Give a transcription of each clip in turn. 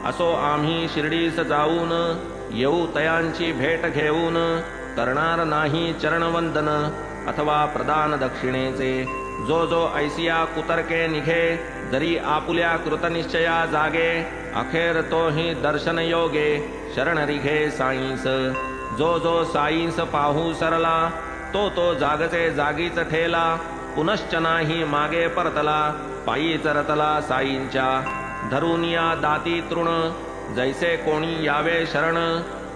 असो आम्ही शिर्डीस जाऊन येऊ तयांची भेट घेऊन करणार नाही चरणवंदन अथवा प्रदान दक्षिणेचे जो जो ऐसिया कुतर्के निघे जरी आपुल्या कृतनिश्चया जागे अखेर तोही दर्शन योगे शरण रिघे साईंस जो जो साईंस पाहू सरला तो तो जागचे जागीच ठेला पुनश्च नाही मागे परतला पायीच रतला साईंच्या धरुनिया दाती तृण जैसे कोणी यावे शरण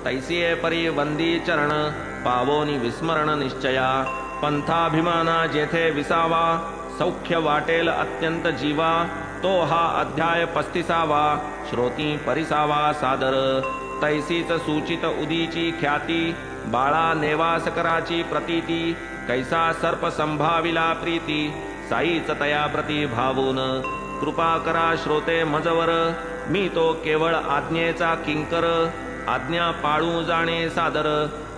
तैसिये परी वंदी चरण पावोनी विस्मरण निश्चया पंथाभिमाना जेथे विसावा सौख्य वाटेल अत्यंत जीवा तो हा अध्याय 35वा श्रोती परिसावा सादर तैसीच सूचित उदीची ख्याती बाळा नेवास कराची प्रतीती कैसा सर्प संभाविला प्रीती साईच तया प्रती भावून कृपा करा श्रोते मजवर मी तो केवळ आज्ञेचा किंकर आज्ञा पाळू जाणे सादर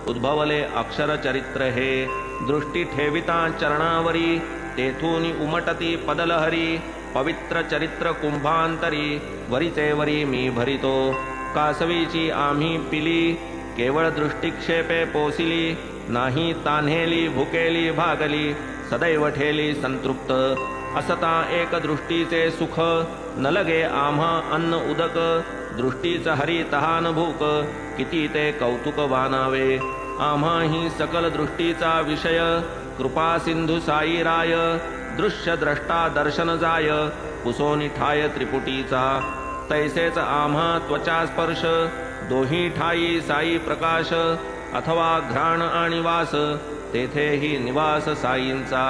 उद्भवले अक्षर चरित्र हे दृष्टी ठेविता चरणावरी तेथून उमटती पदलहरी पवित्र चरित्र कुंभांतरी वरीचे वरी मी भरितो कासवीची आम्ही पिली केवळ दृष्टिक्षेपे पोसिली नाही तान्हेली भुकेली भागली सदैव ठेली संतृप्त असता एक दृष्टीचे सुख न लगे आम्हा अन्न उदक दृष्टीच हरी तहान भूक किती ते कौतुक वानावे आम्हा ही सकल दृष्टीचा विषय कृपा सिंधू साई राय दृश्य द्रष्टा दर्शन जाय पुसोनी ठाय त्रिपुटीचा तैसेच आम्हा त्वचा स्पर्श दोही ठाई साई प्रकाश अथवा घ्राण आणि वास तेथेही निवास साईंचा